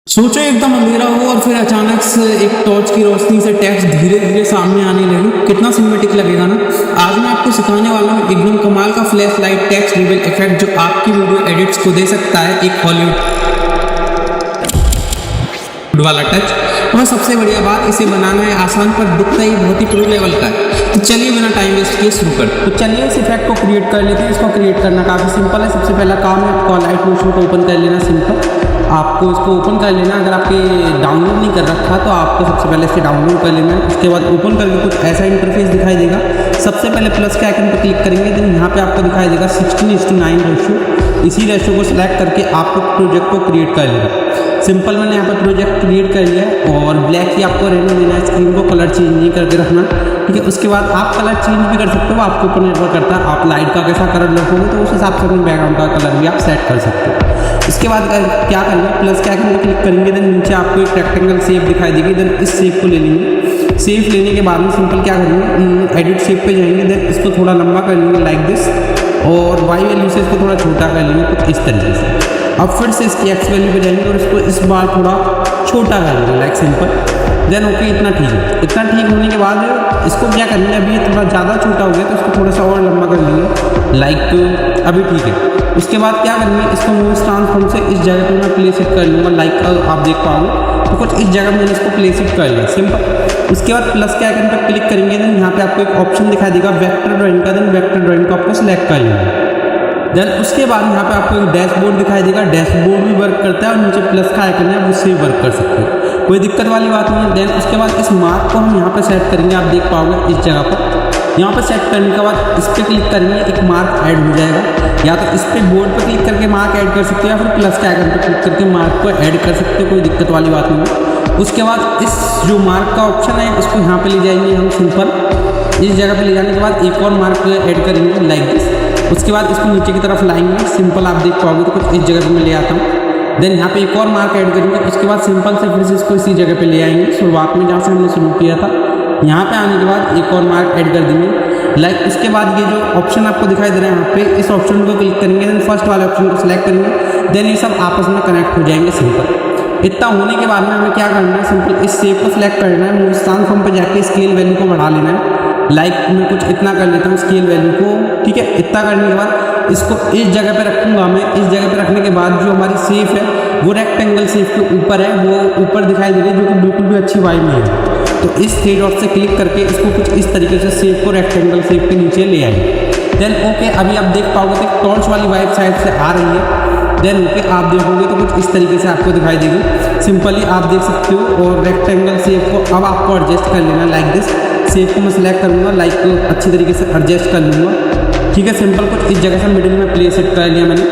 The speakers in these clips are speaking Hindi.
सोचो एकदम अंधेरा हो और फिर अचानक से एक टॉर्च की रोशनी से टेक्स्ट धीरे धीरे सामने आने लगे। कितना सिनेमैटिक लगेगा ना। आज मैं आपको सिखाने वाला हूँ एकदम कमाल का flash light text reveal effect जो आपकी वीडियो एडिट्स को दे सकता है एक हॉलीवुड वाला टच। और सबसे बढ़िया बात, इसे बनाना है आसान पर दिखता ही बहुत ही प्रो लेवल का है। तो चलिए बिना टाइम वेस्ट किए शुरू करते हैं। तो चलिए इस इफेक्ट को क्रिएट कर लेते हैं। इसको क्रिएट करना काफ़ी सिंपल है। सबसे पहला काम है आपको लाइट मोशन को ओपन कर लेना। सिंपल आपको इसको ओपन कर लेना। अगर आपके डाउनलोड नहीं कर रखा तो आपको सबसे पहले इसे डाउनलोड कर लेना है। उसके बाद ओपन करके कुछ ऐसा इंटरफेस दिखाई देगा। सबसे पहले प्लस के आइकन पर क्लिक करेंगे, देन यहाँ पे आपको दिखाई देगा 16:9 रेशियो। इसी रेशियो को सिलेक्ट करके आपको प्रोजेक्ट को क्रिएट कर लेना। सिंपल मैंने यहाँ पर प्रोजेक्ट क्रिएट कर लिया है और ब्लैक ही आपको रहने देना है। स्क्रीन को कलर चेंज नहीं करके रखना, ठीक है। उसके बाद आप कलर चेंज भी कर सकते हो, आपके ऊपर निर्भर करता है आप लाइट का कैसा कलर रखोगे तो उस हिसाब से अपने बैकग्राउंड का कलर भी आप सेट कर सकते हो। इसके बाद क्या करेंगे, प्लस के आइकन पर क्लिक करेंगे, देन नीचे आपको एक रेक्टेंगल शेप दिखाई देगी। देन इस शेप को ले लेंगे। शेप लेने के बाद में सिंपल क्या करेंगे, एडिट शेप पे जाएंगे, देन इसको थोड़ा लंबा कर लेंगे लाइक दिस, और वाई वैल्यू से इसको थोड़ा छोटा कर लेंगे कुछ इस तरीके से। अब फिर से इसकी एक्स वैल्यू पे जाएंगे और इसको इस बार थोड़ा छोटा कर लेंगे लाइक सिंपल। देन ओके, इतना ठीक है। इतना ठीक होने के बाद इसको क्या करेंगे, अभी ये थोड़ा ज़्यादा छोटा हो गया तो इसको थोड़ा सा और लंबा कर लेंगे लाइक अभी ठीक है। उसके बाद क्या करेंगे, इसको मूव ट्रांसफॉर्म से इस जगह पे मैं प्लेस इट कर लूँगा लाइक आप देख पाओगे तो कुछ इस जगह मैंने इसको प्लेस इट कर लिया सिंपल। उसके बाद प्लस के आइकन पर क्लिक करेंगे, देन यहाँ पे आपको एक ऑप्शन दिखाई देगा वेक्टर ड्राइंग का। देन वेक्टर ड्राइंग को आपको सिलेक्ट कर लेंगे। देन उसके बाद यहाँ पे आपको एक डैशबोर्ड दिखाई देगा। डैशबोर्ड भी वर्क करता है और नीचे प्लस का आइकन है उससे भी वर्क कर सकते हो, कोई दिक्कत वाली बात नहीं है। देन उसके बाद इस मार्क को हम यहाँ पे सेट करेंगे, आप देख पाओगे इस जगह पर। यहाँ पर सेट करने के बाद इस पर क्लिक करेंगे, एक मार्क ऐड हो जाएगा। या तो इस पर बोर्ड पर क्लिक करके मार्क ऐड कर सकते हो या फिर प्लस के आइकन पर क्लिक करके मार्क को ऐड कर सकते हो, कोई दिक्कत वाली बात नहीं है। उसके बाद इस जो मार्क का ऑप्शन है इसको यहाँ पे ले जाएंगे हम सिंपल। इस जगह पे ले जाने के बाद एक और मार्क ऐड करेंगे लाइक दिस। उसके बाद इसको नीचे की तरफ लाएंगे सिंपल, आप देख पाओगे तो कुछ इस जगह पे मैं ले आता हूँ। देन यहाँ पे एक और मार्क ऐड करेंगे। उसके बाद सिंपल से फिर से इसको इसी जगह पे ले आएंगे शुरुआत में जहाँ से हमने शुरू किया था। यहाँ पे आने के बाद एक और मार्क ऐड कर देंगे लाइक। उसके बाद ये जो ऑप्शन आपको दिखाई दे रहा है यहाँ पे, इस ऑप्शन को क्लिक करेंगे, देन फर्स्ट वाले ऑप्शन को सिलेक्ट करेंगे। देन ये सब आपस में कनेक्ट हो जाएंगे सिंपल। इतना होने के बाद में हमें क्या करना है, सिंपल इस शेप को सिलेक्ट करना है, मूव ट्रांसफॉर्म पर जाके स्केल वैल्यू को बढ़ा लेना है लाइक मैं कुछ इतना कर लेता हूँ स्केल वैल्यू को, ठीक है। इतना करने के बाद इसको इस जगह पे रखूँगा मैं। इस जगह पे रखने के बाद जो हमारी शेप है वो रेक्टेंगल शेप के ऊपर है, वो ऊपर दिखाई दे रही है जो कि बिल्कुल भी अच्छी वाइब नहीं है। तो इस थ्री डॉट से क्लिक करके इसको कुछ इस तरीके से शेप को रेक्टेंगल शेप के नीचे ले आएंगे। देन ओके, अभी आप देख पाओगे तो टॉर्च वाली वाइब साइड से आ रही है। देन ओके, आप देखोगे तो कुछ इस तरीके से आपको दिखाई देगी सिंपली, आप देख सकते हो। और रेक्टेंगल शेप को अब आपको एडजस्ट कर लेना लाइक दिस। शेप को मैं सिलेक्ट करूँगा लाइक अच्छी तरीके से एडजस्ट कर लूँगा, ठीक है। सिंपल कुछ इस जगह से मिडिल में प्लेस इट कर लिया मैंने,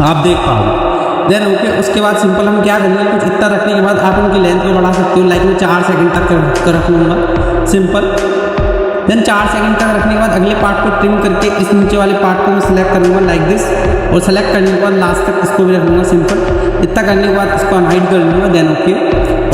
आप देख पाओगे। देन ओके, उसके बाद सिंपल हम क्या करेंगे, कुछ इतना रखने के बाद आप उनकी लेंथ को बढ़ा सकते हो लाइक मैं 4 सेकंड तक रख लूँगा सिंपल। देन 4 सेकंड तक रखने के बाद अगले पार्ट को ट्रिम करके इस नीचे वाले पार्ट को मैं सिलेक्ट करूँगा लाइक दिस, और सेलेक्ट करने के बाद लास्ट तक इसको भी रखूँगा सिंपल। इतना करने के बाद इसको हाइड कर लूँगा। देन ओके,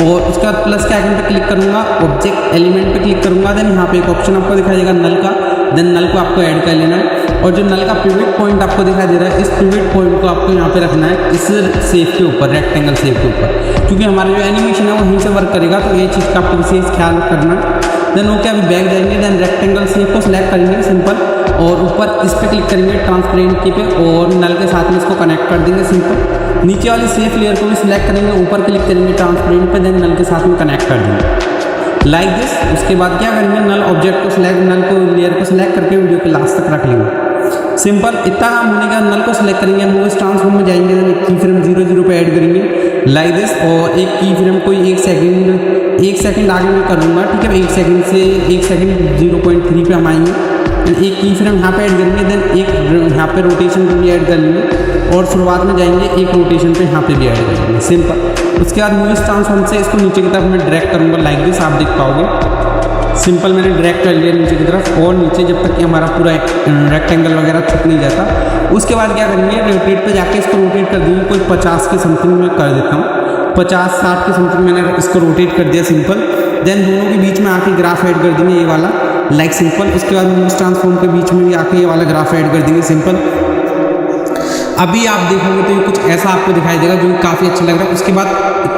और उसके बाद प्लस के आइकन पर क्लिक करूँगा, ऑब्जेक्ट एलिमेंट पे क्लिक करूँगा। देन यहाँ पे एक ऑप्शन आपको दिखाई देगा नल का। देन नल को आपको ऐड कर लेना है, और जो नल का पिवट पॉइंट आपको दिखाई दे रहा है, इस पिवट पॉइंट को आपको यहाँ पे रखना है इस शेप के ऊपर, रेक्टेंगल शेप के ऊपर, क्योंकि हमारा जो एनिमेशन है वो यहीं से वर्क करेगा, तो ये चीज़ का आपको विशेष ख्याल करना है। देन ओके, अभी बैक जाएंगे, देन रेक्टेंगल शेप को सिलेक्ट करेंगे सिंपल, और ऊपर इस पर क्लिक करेंगे ट्रांसपेरेंट की पे, और नल के साथ में इसको कनेक्ट कर देंगे सिंपल। नीचे वाली शेप लेयर को भी सिलेक्ट करेंगे, ऊपर क्लिक करेंगे ट्रांसपेरेंट पे, देन नल के साथ में कनेक्ट कर देंगे लाइक दिस। उसके बाद क्या करेंगे, नल ऑब्जेक्ट को सिलेक्ट, नल को लेयर को सिलेक्ट करके वीडियो के लास्ट तक रख लेंगे सिंपल। इतना काम होने के बाद नल को सिलेक्ट करेंगे, मूव ट्रांसफॉर्म में जाएंगे, देन एक की फ्रेम 00 पे ऐड करेंगे लाइक दिस, और एक की फ्रेम कोई 1 सेकंड आगे मैं करूँगा, ठीक है। 1 सेकंड से 1 सेकंड 0.3 पे हम आएंगे। एक की फ्रेम यहाँ पे ऐड करेंगे, देन एक यहाँ पे रोटेशन पे भी ऐड कर लेंगे, और शुरुआत में जाएंगे एक रोटेशन पे यहाँ पे भी ऐड करेंगे सिंपल। उसके बाद मूव ट्रांसफॉर्म से इसको नीचे की तरफ मैं ड्रैग करूँगा लाइक दिस, आप देख पाओगे सिंपल मैंने ड्रैग कर लिया नीचे की तरफ, और नीचे जब तक कि हमारा पूरा रेक्टेंगल वगैरह छुप नहीं जाता। उसके बाद क्या करेंगे, रोटेट पे जाके इसको रोटेट कर देंगे, कोई 50 के समथिंग में कर देता हूँ, 50-60 के समथिंग मैंने इसको रोटेट कर दिया सिंपल। देन दोनों के बीच में आके ग्राफ ऐड कर देंगे ये वाला लाइक सिंपल। उसके बाद मूव ट्रांसफॉर्म के बीच में भी आके ये वाला ग्राफ ऐड कर देंगे सिंपल। अभी आप देखोगे तो ये कुछ ऐसा आपको दिखाई देगा जो काफ़ी अच्छा लग रहा है। उसके बाद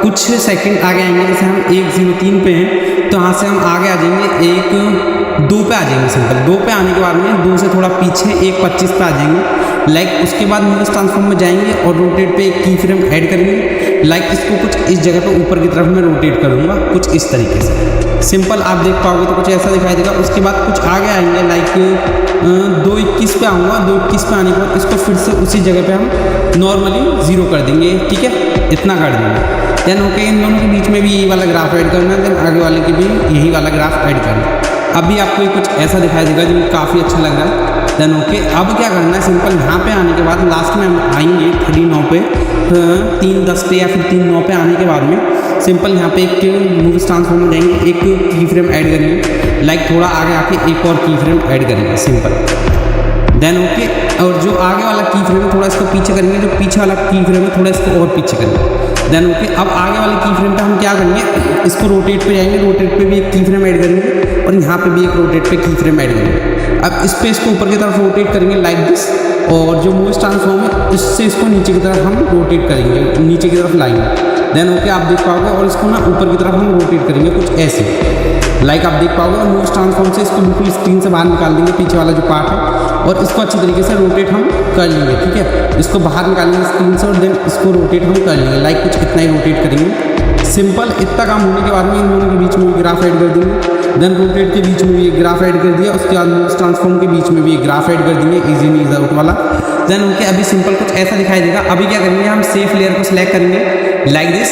कुछ सेकंड आगे आएंगे, जैसे हम 103 पे हैं तो यहाँ से हम आगे आ जाएंगे 1-2 पे आ जाएंगे। सिंपल 2 पे आने के बाद में 2 से थोड़ा पीछे 1-25 पे आ जाएंगे। लाइक उसके बाद मूव ट्रांसफॉर्म में जाएंगे और रोटेट पे एक की फ्रेम ऐड करेंगे। लाइक इसको कुछ इस जगह पे ऊपर की तरफ मैं रोटेट करूँगा कुछ इस तरीके से। सिंपल आप देख पाओगे तो कुछ ऐसा दिखाई देगा। उसके बाद कुछ आगे आएंगे, लाइक 2:21 पे आऊँगा। 2:21 पे आने के बाद इसको फिर से उसी जगह पे हम नॉर्मली 0 कर देंगे, ठीक है, इतना कर देंगे। देन ओके, इन दोनों के बीच में भी यही वाला ग्राफ ऐड करना है, देन आगे वाले के भी यही वाला ग्राफ ऐड करना है। अभी आपको ये कुछ ऐसा दिखाई देगा जो काफ़ी अच्छा लग रहा है। देन ओके, अब क्या करना है, सिंपल यहाँ पे आने के बाद लास्ट में हम आएंगे 3:9 पे, 3:10 पे या फिर 3:9 पे आने के बाद में सिंपल यहाँ पे एक मूव ट्रांसफॉर्म में जाएंगे, एक की फ्रेम ऐड करेंगे। लाइक थोड़ा आगे आके एक और की फ्रेम ऐड करेंगे सिंपल। देन ओके, और जो आगे वाला की फ्रेम है थोड़ा इसको पीछे करेंगे, जो पीछे वाला की फ्रेम है थोड़ा इसको और पीछे करेंगे। देन ओके, अब आगे वाले की फ्रेम पे हम क्या करेंगे, इसको रोटेट पे जाएंगे, रोटेट पे भी एक की फ्रेम ऐड करेंगे और यहाँ पे भी एक रोटेट पे की फ्रेम ऐड करेंगे। अब इस पे इसको ऊपर की तरफ रोटेट करेंगे लाइक दिस, और जो मूव ट्रांसफॉर्म है इससे इसको नीचे की तरफ हम रोटेट करेंगे, नीचे की तरफ लाएंगे। देन ओके, आप देख पाओगे, और इसको ना ऊपर की तरफ हम रोटेट करेंगे कुछ ऐसे, लाइक आप देख पाओगे। और मूव ट्रांसफॉर्म से इसको बिल्कुल स्क्रीन से बाहर निकाल देंगे, पीछे वाला जो पार्ट है, और इसको अच्छी तरीके से रोटेट हम कर लेंगे, ठीक है। इसको बाहर निकालेंगे स्क्रीन से और देन इसको रोटेट हम कर लेंगे, लाइक कुछ इतना ही रोटेट करेंगे। सिंपल इतना काम होने के बाद में इन दोनों के बीच में भी ग्राफ ऐड कर देंगे। देन रोटेट के बीच में भी एक ग्राफ ऐड कर दिया, उसके बाद मूव ट्रांसफॉर्म के बीच में भी एक ग्राफ ऐड कर देंगे, इजी इन इज आउट वाला। देन उनके अभी सिंपल कुछ ऐसा दिखाई देगा। अभी क्या करेंगे, हम सेफ लेयर को सिलेक्ट करेंगे लाइक दिस।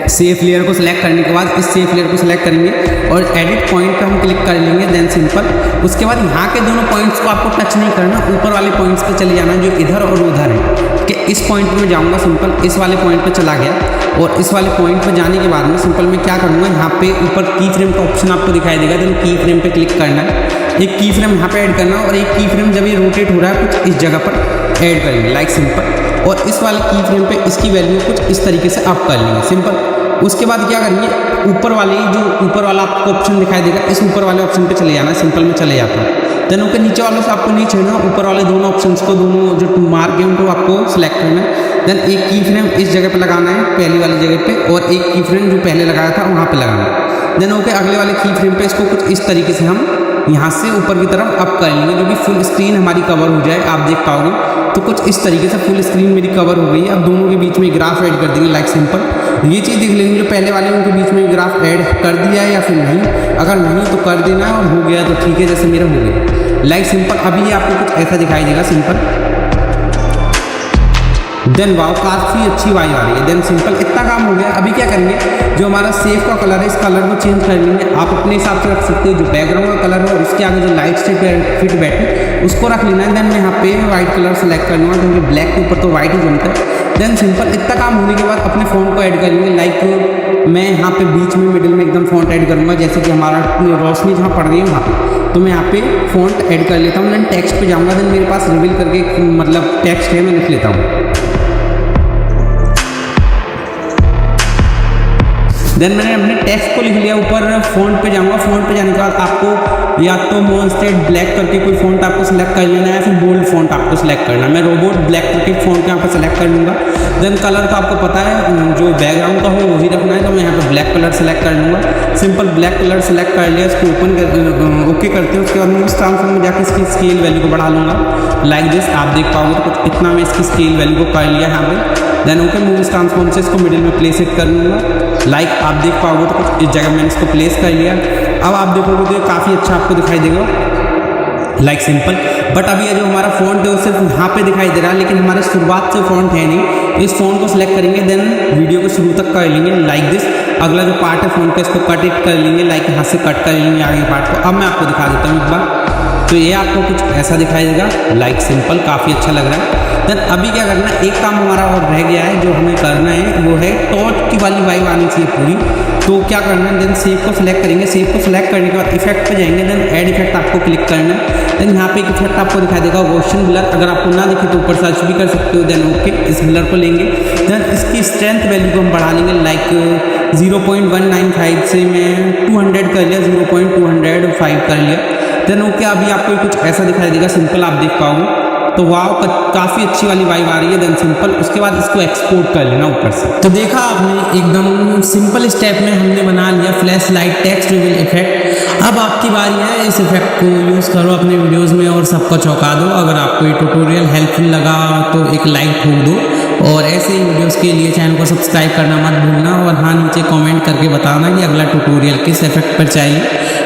सेफ लेयर को सिलेक्ट करने के बाद इस सेफ लेयर को सिलेक्ट करेंगे और एडिट पॉइंट पे हम क्लिक कर लेंगे। देन सिंपल उसके बाद यहाँ के दोनों पॉइंट्स को आपको टच नहीं करना, ऊपर वाले पॉइंट्स पे चले जाना जो इधर और उधर है। कि इस पॉइंट पे मैं जाऊँगा, सिंपल इस वाले पॉइंट पे चला गया, और इस वाले पॉइंट पे जाने के बाद में सिंपल मैं क्या करूँगा, यहाँ पे ऊपर की फ्रेम का ऑप्शन आपको दिखाई देगा। देन की फ्रेम पे क्लिक करना है, एक की फ्रेम यहाँ पे ऐड करना है, और एक की फ्रेम जब ये रोटेट हो रहा है कुछ इस जगह पर ऐड करेंगे लाइक सिंपल। और इस वाले की फ्रेम पे इसकी वैल्यू कुछ इस तरीके से अप कर लेंगे सिंपल। उसके बाद क्या करेंगे, ऊपर वाले जो ऊपर वाला आपको ऑप्शन दिखाई देगा, इस ऊपर वाले ऑप्शन पे चले जाना है। सिंपल में चले जाता हूँ। देन ओके, नीचे वालों से आपको नहीं छेड़ना, ऊपर वाले दोनों ऑप्शंस को, दोनों जो मार्क है उनको आपको सिलेक्ट करना है। देन एक की फ्रेम इस जगह पे लगाना है, पहली वाली जगह पे, और एक की फ्रेम जो पहले लगाया था वहाँ पे लगाना है। देन ओके, अगले वाले की फ्रेम पे इसको कुछ इस तरीके से हम यहाँ से ऊपर की तरफ अप कर लेंगे, जो कि फुल स्क्रीन हमारी कवर हो जाए। आप देख पाओगे तो कुछ इस तरीके से फुल स्क्रीन मेरी कवर हो गई है। अब दोनों के बीच में ग्राफ ऐड कर देंगे लाइक सिंपल। ये चीज़ देख लेंगे जो पहले वाले उनके बीच में ग्राफ ऐड कर दिया है या फिर नहीं। अगर नहीं तो कर देना है, और हो गया तो ठीक है, जैसे मेरा हो गया लाइक सिंपल। अभी ये आपको कुछ ऐसा दिखाई देगा सिंपल। देन वाव, काफ़ी अच्छी वाइब आ रही है। देन सिंपल इतना काम हो गया। अभी क्या करेंगे, जो हमारा सेफ का कलर है इस कलर को चेंज कर लेंगे। आप अपने हिसाब से रख सकते हो, जो बैकग्राउंड का कलर है और उसके आगे जो लाइट से फिट बैठे उसको रख लेना है। देन मैं यहाँ पे वाइट कलर सेलेक्ट कर लूँगा, क्योंकि ब्लैक के ऊपर तो वाइट ही जमता है। देन सिंपल इतना काम होने के बाद अपने फ़ॉन्ट को ऐड कर लेंगे। लाइक मैं यहाँ पे बीच में मिडिल में एकदम फ़ॉन्ट ऐड करूँगा, जैसे कि हमारा रोशनी जहाँ पड़ रही है वहाँ पे, तो मैं यहाँ पे फ़ॉन्ट ऐड कर लेता हूँ। देन टेक्स्ट पे जाऊँगा। देन मेरे पास रिवील करके मतलब टेक्स्ट है, मैं लिख लेता हूँ। देन मैंने अपने टेक्स्ट को लिख लिया। ऊपर फ़ॉन्ट पे जाऊँगा। फ़ॉन्ट पे जाने के बाद आपको या तो मॉन्स्टेड ब्लैक करके कोई फ़ॉन्ट आपको सेलेक्ट कर लेना है, या फिर बोल्ड फ़ॉन्ट आपको सेलेक्ट करना है। मैं रोबोट ब्लैक करके फ़ॉन्ट यहाँ पर सेलेक्ट कर लूँगा। देन कलर तो आपको पता है, जो बैकग्राउंड का हो वही रखना है, तो मैं यहाँ पर ब्लैक कलर सेलेक्ट कर लूँगा। सिंपल ब्लैक कलर सेलेक्ट कर लिया, इसको ओपन कर ओके करते हैं। उसके बाद मैं उस ट्रांसफॉर्म में जाकर इसकी स्केल वैल्यू को बढ़ा लूँगा लाइक दिस। आप देख पाओगे तो कुछ इतना मैं इसकी स्केल वैल्यू को कर लिया यहाँ पर। देन ओके, मूव ट्रांसफॉर्म से इसको मिडिल में प्लेस इट कर लूँगा लाइक आप देख पाओगे तो कुछ इस जगह मैंने इसको प्लेस कर लिया। अब आप देखोगे तो काफ़ी अच्छा आपको दिखाई देगा लाइक सिंपल। बट अभी ये जो हमारा फ़ॉन्ट है वो सिर्फ यहाँ पे दिखाई दे रहा है, लेकिन हमारे शुरुआत से फ़ॉन्ट है नहीं। तो इस फ़ॉन्ट को सिलेक्ट करेंगे, देन वीडियो को शुरू तक कर लेंगे लाइक दिस। अगला जो पार्ट है फ़ॉन्ट का, इसको कट इट कर लेंगे लाइक, यहाँ से कट कर लेंगे आगे पार्ट को। अब मैं आपको दिखा देता हूँ एक बार। तो ये आपको कुछ ऐसा दिखाई देगा लाइक सिंपल, काफ़ी अच्छा लग रहा है। देन अभी क्या करना है, एक काम हमारा और रह गया है जो हमें करना है, वो है टॉर्च की वाली वाइब आनी चाहिए पूरी। तो क्या करना है, देन सेव को सिलेक्ट करेंगे। सेव को सिलेक्ट करने के बाद इफेक्ट पे जाएंगे। देन ऐड इफेक्ट आपको क्लिक करना है। देन यहाँ पे एक इफेक्ट आपको दिखाई देगा मोशन ब्लर। अगर आपको ना दिखे तो ऊपर सर्च भी कर सकते हो। देन ओके, इस ब्लर को लेंगे। देन इसकी स्ट्रेंथ वैल्यू को हम बढ़ा लेंगे लाइक 0.195 से मैं 200 कर लिया, 0.205 कर लिया। देन ओके, अभी आपको कुछ ऐसा दिखाई देगा सिंपल, आप देख पाओगे तो वाव काफ़ी अच्छी वाली वाइब आ रही है। देन सिंपल, उसके बाद इसको एक्सपोर्ट कर लेना ऊपर से। तो देखा आपने एकदम सिंपल स्टेप में हमने बना लिया flash light text reveal effect. अब आपकी बारी है इस इफेक्ट को यूज़ करो अपने वीडियोज़ में और सबको चौंका दो। अगर आपको ये ट्यूटोरियल हेल्पफुल लगा तो एक लाइक ठोक दो और ऐसे ही वीडियोस के लिए चैनल को सब्सक्राइब करना मत भूलना। और हाँ, नीचे कमेंट करके बताना कि अगला ट्यूटोरियल किस इफेक्ट पर चाहिए।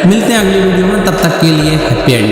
मिलते हैं अगली वीडियो में, तब तक के लिए हैप्पी एंडिंग।